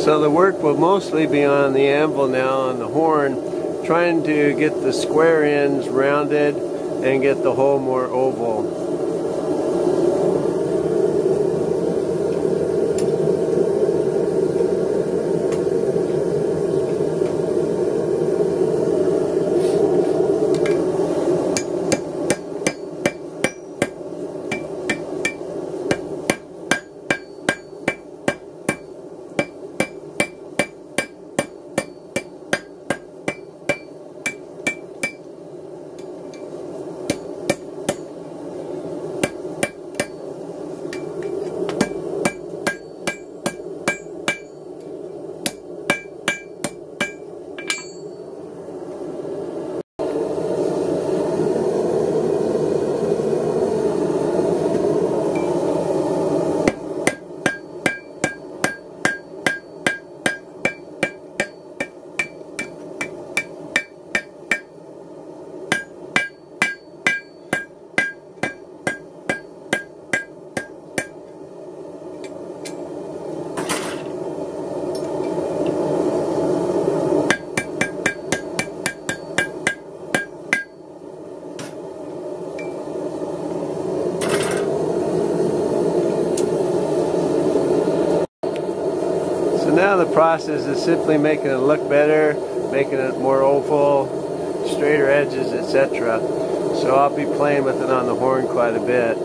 So the work will mostly be on the anvil now, on the horn, trying to get the square ends rounded and get the hole more oval. Now the process is simply making it look better, making it more oval, straighter edges, etc. So I'll be playing with it on the horn quite a bit.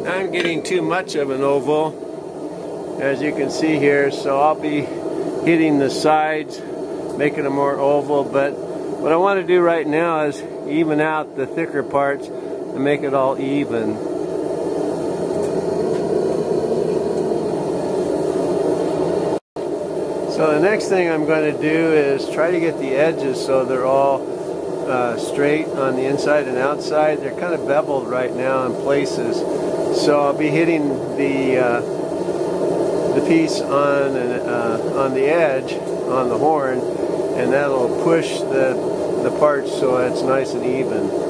I'm getting too much of an oval, as you can see here, so I'll be hitting the sides, making them more oval, but what I want to do right now is even out the thicker parts and make it all even. So the next thing I'm going to do is try to get the edges so they're all straight on the inside and outside. They're kind of beveled right now in places. So I'll be hitting the piece on the edge on the horn, and that'll push the parts so it's nice and even.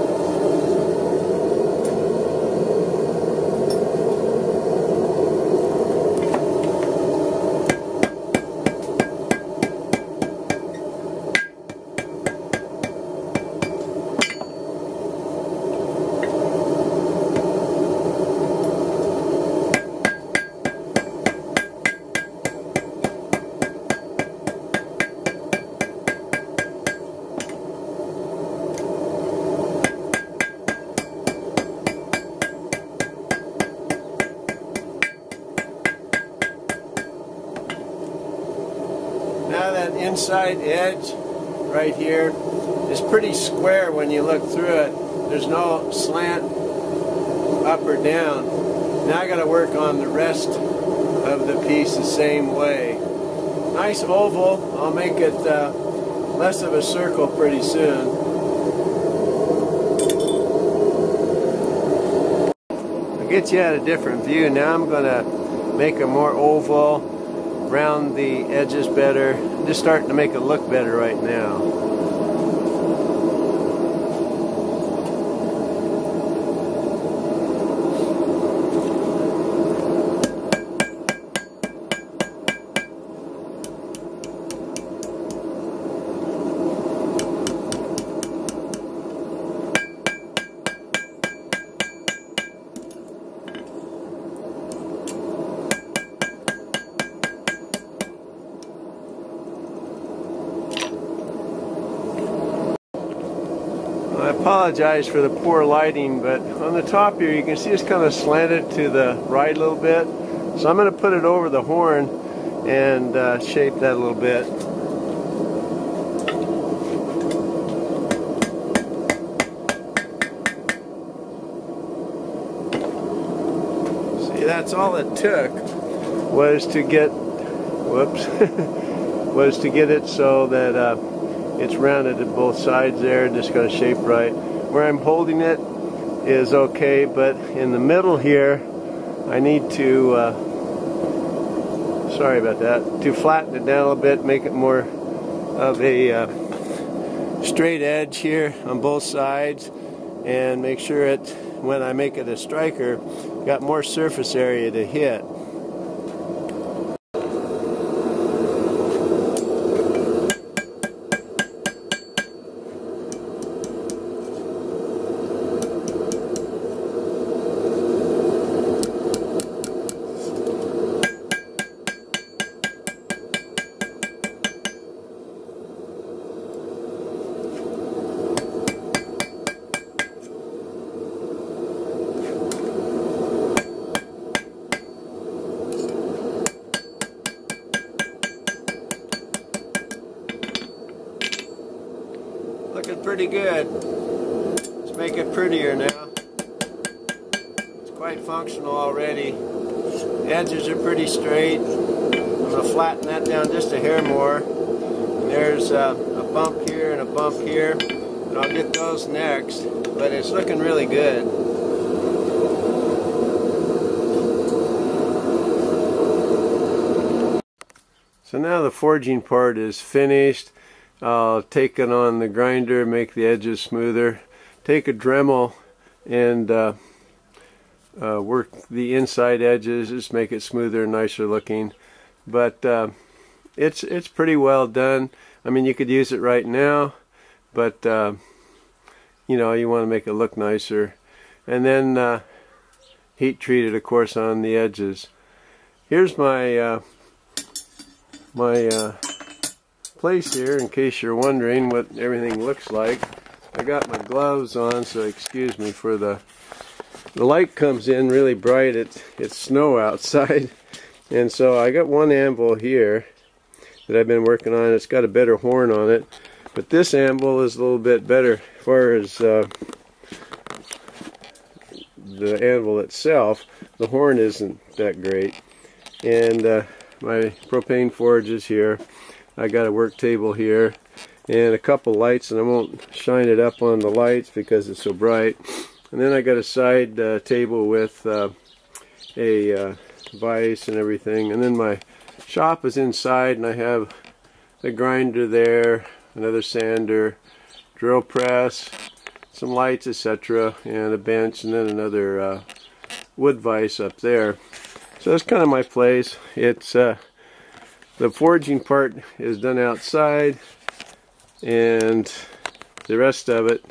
Now that inside edge right here is pretty square when you look through it. There's no slant up or down. Now I got to work on the rest of the piece the same way. Nice oval. I'll make it less of a circle pretty soon. I'll get you at a different view. Now I'm going to make a more oval, round the edges better. I'm just starting to make it look better right now. I apologize for the poor lighting, but on the top here you can see it's kind of slanted to the right a little bit. So I'm going to put it over the horn and shape that a little bit. that's all it took was to get, whoops, was to get it so that it's rounded at both sides there, just got a shape right. Where I'm holding it is okay, but in the middle here, I need to, sorry about that, to flatten it down a little bit, make it more of a straight edge here on both sides, and make sure it, when I make it a striker, got more surface area to hit. Looking pretty good. Let's make it prettier now. It's quite functional already. The edges are pretty straight. I'm going to flatten that down just a hair more. And there's a bump here and a bump here. And I'll get those next. But it's looking really good. So now the forging part is finished. I'll take it on the grinder, make the edges smoother, take a Dremel and work the inside edges, just make it smoother and nicer looking. But it's pretty well done. I mean, you could use it right now, but you know, you want to make it look nicer. And then heat treat it, of course, on the edges. Here's my place here, in case you're wondering what everything looks like. I got my gloves on, so excuse me for the light comes in really bright. It's snow outside, and so I got one anvil here that I've been working on. It's got a better horn on it, but this anvil is a little bit better as far as the anvil itself. The horn isn't that great. And my propane forge is here. I got a work table here and a couple lights, and I won't shine it up on the lights because it's so bright. And then I got a side table with a vise and everything. And then my shop is inside, and I have a grinder there, another sander, drill press, some lights, etc., and a bench, and then another wood vise up there. So that's kind of my place. It's the forging part is done outside, and the rest of it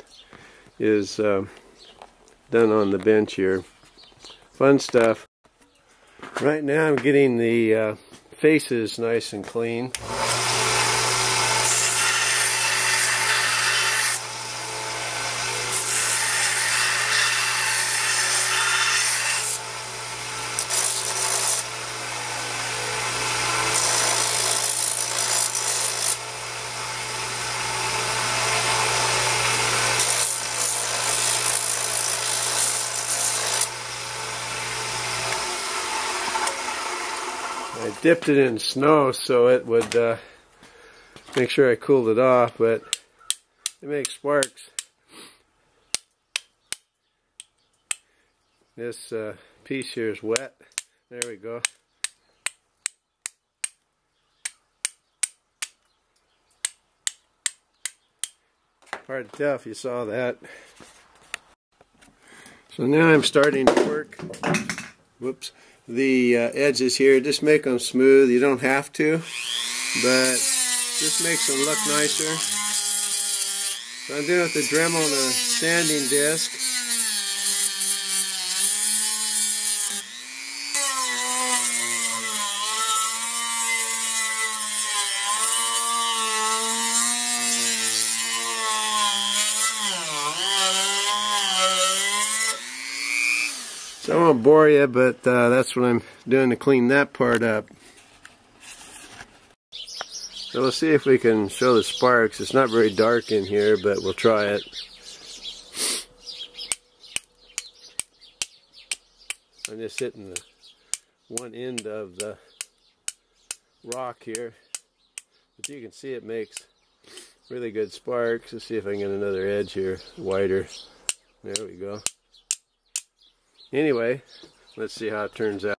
is done on the bench here. Fun stuff. Right now I'm getting the faces nice and clean. I dipped it in snow so it would make sure I cooled it off, but it makes sparks. This piece here is wet. There we go. Hard to tell if you saw that. So now I'm starting to work. Whoops. The edges here, just make them smooth. You don't have to, but just makes them look nicer. So I'm doing it with the Dremel and a sanding disc. So I won't bore you, but that's what I'm doing to clean that part up. So we'll see if we can show the sparks. It's not very dark in here, but we'll try it. I'm just hitting the one end of the rock here. But you can see it makes really good sparks. Let's see if I can get another edge here, wider. There we go. Anyway, let's see how it turns out.